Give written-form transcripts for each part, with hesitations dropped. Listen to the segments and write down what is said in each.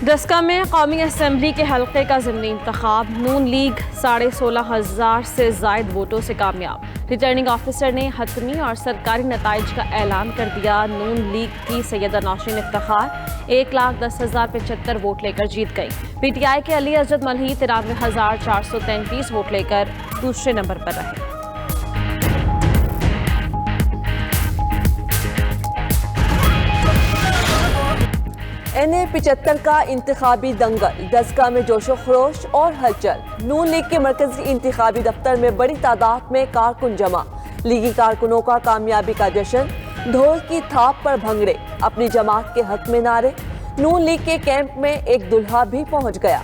डस्का में कौमी असम्बली के हल्के का ज़िमनी इंतखाब, नून लीग 16,500 से ज़ायद वोटों से कामयाब। रिटर्निंग ऑफिसर ने हतमी और सरकारी नताइज का ऐलान कर दिया। नून लीग की सैयदा नौशीन इफ्तिखार 1,10,075 वोट लेकर जीत गई। PTI के अली असद मलही 93,433 वोट लेकर दूसरे नंबर पर रहे। NA-75 का इंतखाबी दंगल, डस्का में जोशो खरोश और हलचल। नून लीग के मरकजी इंतखाबी दफ्तर में बड़ी तादाद में कारकुन जमा। लीगी कारकुनों का कामयाबी का जश्न, ढोल की थाप पर भंगड़े, अपनी जमात के हक में नारे। नून लीग के कैंप में एक दुल्हा भी पहुंच गया।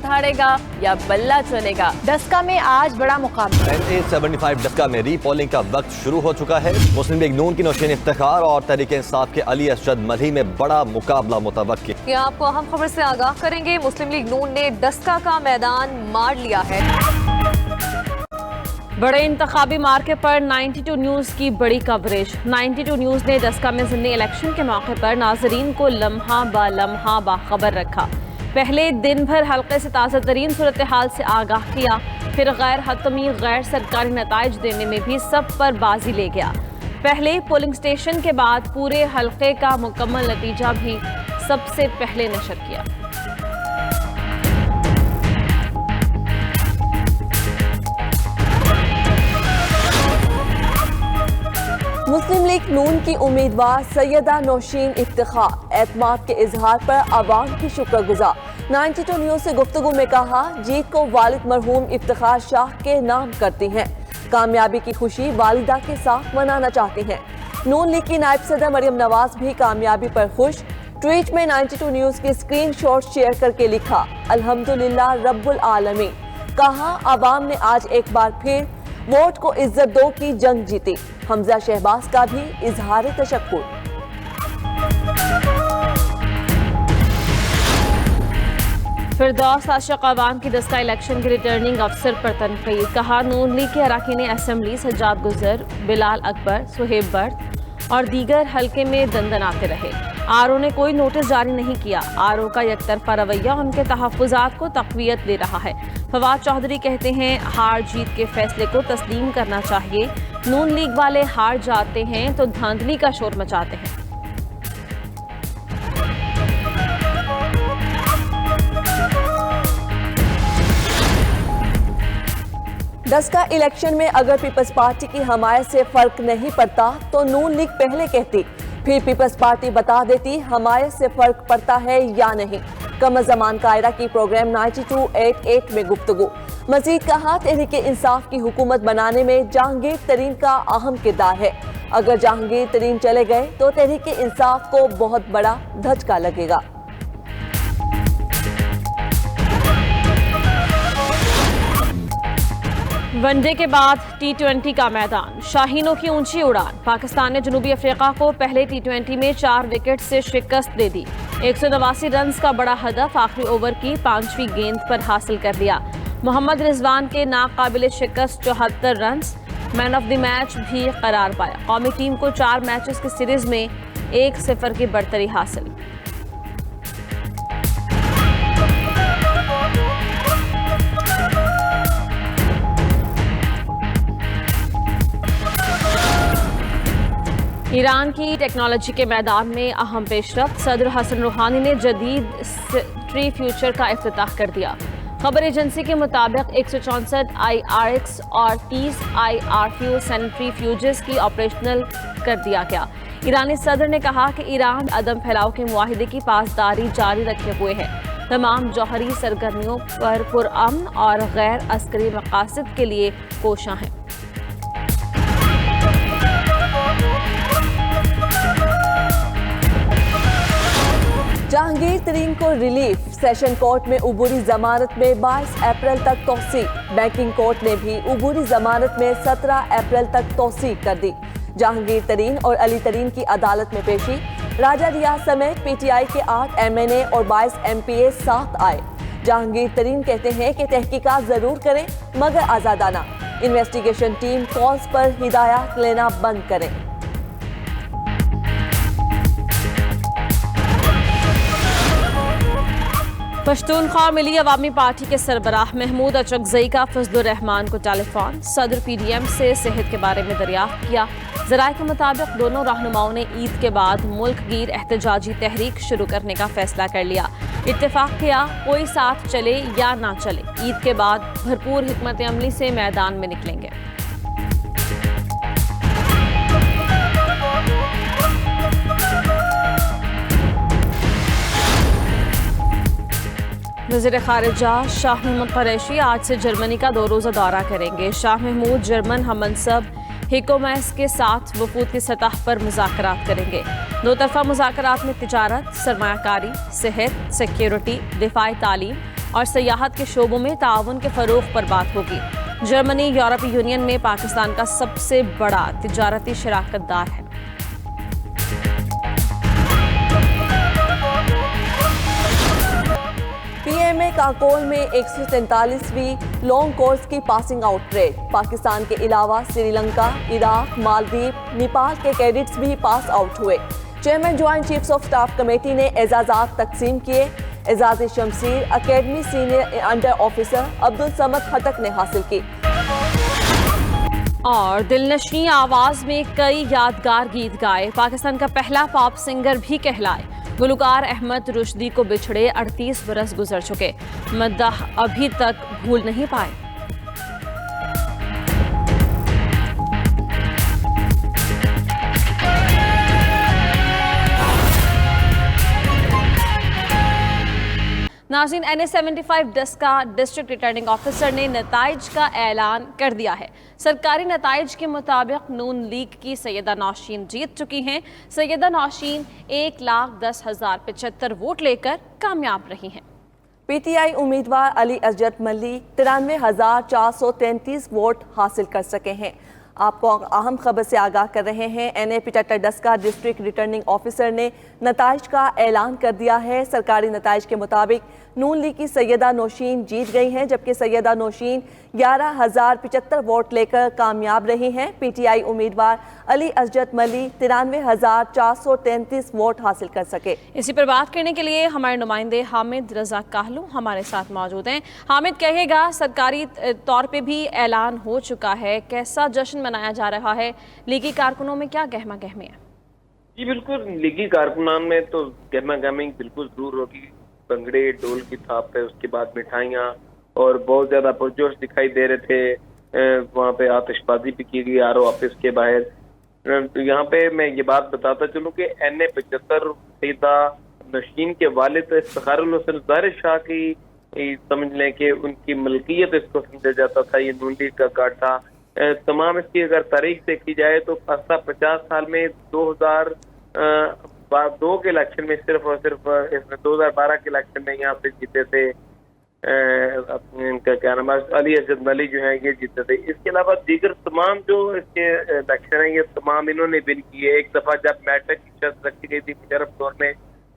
धाड़ेगा या बल्ला चलेगा, डस्का में आज बड़ा मुकाबला। NA-75 डस्का में रीपोलिंग का वक्त शुरू हो चुका है। मुस्लिम लीग नून की नौशीन इफ्तिखार और तहरीक इंसाफ के अली असद मलही में बड़ा मुकाबला मुतवक्की। ये आपको अहम खबर से आगाह करेंगे। मुस्लिम लीग नून ने डस्का का मैदान मार लिया है। बड़े इंतखाबी मार्के पर 92 न्यूज़ की बड़ी कवरेज। 92 न्यूज़ ने डस्का में ज़िमनी इलेक्शन के मौके पर नाजरीन को लम्हा ब लम्हा बाखबर रखा। पहले दिन भर हल्के से ताज़ा तरीन सूरत हाल से आगाह किया, फिर गैर हतमी गैर सरकारी नताइज देने में भी सब पर बाजी ले गया। पहले पोलिंग स्टेशन के बाद पूरे हल्के का मुकम्मल नतीजा भी सबसे पहले नशर किया। मुस्लिम लीग नून की उम्मीदवार सैयदा नौशीन इफ्तिखार एतमाद के इजहार पर आवाम की शुक्रगुजार। 92 न्यूज़ से गुफ्तगू में कहा, जीत को वालिद मरहूम इफ्तिखार शाह के नाम करती हैं। कामयाबी की खुशी वालिदा के साथ मनाना चाहती हैं। नून लीग की नायब सदर मरियम नवाज भी कामयाबी पर खुश। ट्वीट में 92 न्यूज़ की स्क्रीन शॉट शेयर करके लिखा, अल्हम्दुलिल्लाह रब्बुल आलमीन। कहा, आवाम ने आज एक बार फिर वोट को इज्जत दो की जंग जीती। हमजा शहबाज का भी इजहार तशक्कुर। फिरदौस आशिक अवाम की डस्का इलेक्शन के रिटर्निंग अफसर पर तनकीद। कहा, नून लीग के अरकान असम्बली सज्जाद गुजर, बिलाल अकबर, सुहेब बर्द और दीगर हल्के में दंदनाते रहे। RO ने कोई नोटिस जारी नहीं किया। RO का एकतरफा रवैया उनके तहफ़्फ़ुज़ात को तक़वियत दे रहा है। फवाद चौधरी कहते हैं, हार जीत के फैसले को तस्लीम करना चाहिए। नून लीग वाले हार जाते हैं तो धांधली का शोर मचाते हैं। डस्का इलेक्शन में अगर पीपल्स पार्टी की हमायत से फर्क नहीं पड़ता तो नून लीग पहले कहती, फिर पीपल्स पार्टी बता देती हमायत से फर्क पड़ता है या नहीं। कमर जमान कायरा की प्रोग्राम 9288 में गुफ्तगू। मजीद कहा, तहरीक इंसाफ की हुकूमत बनाने में जहांगीर तरीन का अहम किरदार है। अगर जहांगीर तरीन चले गए तो तहरीक इंसाफ को बहुत बड़ा धचका लगेगा। वनडे के बाद T20 का मैदान, शाहीनों की ऊंची उड़ान। पाकिस्तान ने जनूबी अफ्रीका को पहले T20 में 4 विकेट से शिकस्त दे दी। 189 रन का बड़ा हदफ आखिरी ओवर की 5वीं गेंद पर हासिल कर लिया। मोहम्मद रिजवान के नाकाबिल शिकस्त 74 run man of the match भी करार पाया। कौमी टीम को 4 मैचेस की सीरीज में 1-0 की बढ़तरी हासिल। ईरान की टेक्नोलॉजी के मैदान में अहम पेशरफ्त। सदर हसन रूहानी ने जदीद सेंट्री फ्यूजर का इफ्तिताह कर दिया। खबर एजेंसी के मुताबिक 164 IRX और 30 IRQ सेंट्री फ्यूजेस की ऑपरेशनल कर दिया गया। ईरानी सदर ने कहा कि ईरान अदम फैलाव के मुआहिदे की पासदारी जारी रखे हुए है। तमाम जौहरी सरगर्मियों पर पुरअमन और गैर अस्करी मकासद के लिए कोशां है। जहांगीर तरीन को रिलीफ। सेशन कोर्ट में उबूरी जमानत में 22 अप्रैल तक तौसीक। बैंकिंग कोर्ट ने भी उबूरी जमानत में 17 अप्रैल तक तौसीक कर दी। जहांगीर तरीन और अली तरीन की अदालत में पेशी। राजा रियाज समेत PTI के 8 MNA और 22 MPA साथ आए। जहांगीर तरीन कहते हैं कि तहकीकात जरूर करें मगर आजादाना। इन्वेस्टिगेशन टीम कॉल्स पर हिदायत लेना बंद करें। पश्तूनख्वा मिली अवामी पार्टी के सरबराह महमूद अचकजई का फजलुर रहमान को टेलीफोन, सदर पीडीएम से सेहत के बारे में दरियाफ्त किया। ज़राए के मुताबिक दोनों रहनुमाओं ने ईद के बाद मुल्क गिर एहतजाजी तहरीक शुरू करने का फैसला कर लिया। इत्तेफाक किया कोई साथ चले या ना चले, ईद के बाद भरपूर हिकमत अमली से मैदान में निकलेंगे। वज़ीर ख़ारिजा शाह महमूद कुरैशी आज से जर्मनी का 2 रोज़ा दौरा करेंगे। शाह महमूद जर्मन हममनसब हिको मैस के साथ वफूद की सतह पर मुज़ाकरात करेंगे। दो तरफ़ा मुज़ाकरात में तिजारत, सरमायाकारी, सेहत, सिक्योरिटी, दिफाई, तालीम और सयाहत के शोबों में ताउन के फ़रोग़ पर बात होगी। जर्मनी यूरोपीय यूनियन में पाकिस्तान का सबसे बड़ा तिजारती शराकतदार है। पीएमए काकोल में 143वीं लॉन्ग कोर्स की पासिंग आउट परेड। पाकिस्तान के अलावा श्रीलंका, इराक, मालदीव, नेपाल के कैडेट्स भी पास आउट हुए। Chairman joint chiefs of staff committee ने एजाजात तकसीम किए। एजाज शमशीर academy senior under officer Abdul Samad Khattak ने हासिल की। और दिलनशी आवाज में कई यादगार गीत गाए। पाकिस्तान का पहला पॉप सिंगर भी कहलाए। गुलकार अहमद रुश्दी को बिछड़े 38 बरस गुजर चुके, मद्दाह अभी तक भूल नहीं पाए। नाज़रीन, NA-75 Daska district returning officer ने नताइज का ऐलान कर दिया है। सरकारी नताइज के मुताबिक नून लीग की सैयदा नौशीन जीत चुकी हैं। सैयदा नौशीन 1,10,075 वोट लेकर कामयाब रही हैं। पीटीआई उम्मीदवार अली असजद मल्ली 93,433 वोट हासिल कर सके हैं। आपको अहम खबर से आगाह कर रहे हैं। NA-75 Daska district returning officer ने नताइज का ऐलान कर दिया है। सरकारी नताइज के मुताबिक नून लीग की सैयदा नौशीन जीत गई हैं, जबकि सैयदा नौशीन 11,075 वोट लेकर कामयाब रही हैं। पीटीआई उम्मीदवार अली असजद मल्ली 93,433 वोट हासिल कर सके। इसी पर बात करने के लिए हमारे नुमाइंदे हामिद रजा काहलू हमारे साथ मौजूद हैं। हामिद, कहेगा सरकारी तौर पे भी ऐलान हो चुका है, कैसा जश्न मनाया जा रहा है? लीगी कारकुनों में क्या गहमा गहमी है? जी बिल्कुल, लीगी कारकुनान में तो गहमा गहमी बिल्कुल जरूर होगी। भंगड़े ढोल की थाप है, उसके बाद मिठाइयाँ और बहुत ज्यादा पुरजोश दिखाई दे रहे थे। वहाँ पे आतिशबाजी भी की गई आरओ ऑफिस के बाहर। तो यहाँ पे मैं ये बात बताता चलूँ कि NA-75 सैयदा नौशीन के वालिद इफ्तिखारुल हसन ज़ाहिर शाह की समझ लें कि उनकी मलकियत इसको समझा जाता था। ये नून लीग का कार्ड था। तमाम इसकी अगर तारीख देखी जाए तो 50 साल में 2002 के इलेक्शन में सिर्फ और सिर्फ इसमें 2012 के इलेक्शन में यहाँ पे जीते थे। इनका क्या नाम है, अली असजद मल्ली जो है ये जीते थे। इसके अलावा दीगर तमाम जो इसके इलेक्शन है ये तमाम इन्होंने विन किए। एक दफा जब मैट्रिक की शर्त रखी गई थी मुशर्रफ दौर में,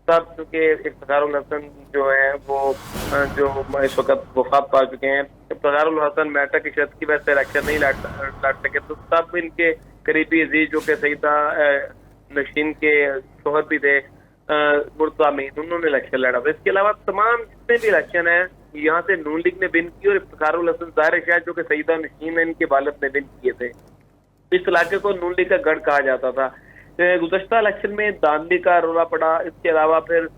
तब चूंकि इफ्तिखारुल हसन जो है वो जो इस वक्त वफात पा चुके हैं, इफ्तिखारुल हसन मैट्रिक की शर्त की वजह से इलेक्शन नहीं लड़ सके, तो तब इनके करीबी अजीज जो कि सैयदा नौशीन के शोहर भी थे मुर्तज़ा अमीन, उन्होंने इलेक्शन लड़ा था। इसके अलावा तमाम जितने भी इलेक्शन है यहाँ से नून लीग ने विन की और इफ्तिखारुल हसन ज़ाहिर शाह जो कि सैयदा नौशीन है इनके वालिद ने विन किए थे। इस इलाके को नून लीग का गढ़ कहा जाता था। गुज़श्ता इलेक्शन में धांधली का रोला पड़ा। इसके अलावा फिर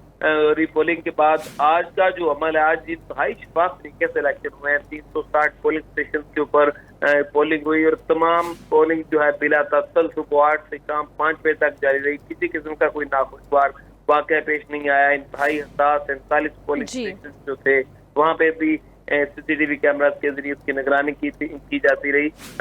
रीपोलिंग के बाद आज का जो अमल है, आज इंतहाई शफाफ तरीके से इलेक्शन हुए हैं। 360 पोलिंग स्टेशन के ऊपर पोलिंग हुई और तमाम पोलिंग जो है बिला तअत्तुल सुबह 8 से शाम 5 बजे तक जारी रही। किसी किस्म का कोई नाखुशगवार वाक़या पेश नहीं आया। इंतहाई हसास 47 पोलिंग स्टेशन जो थे वहाँ पे भी CCTV कैमरास के जरिए उसकी निगरानी की जाती रही।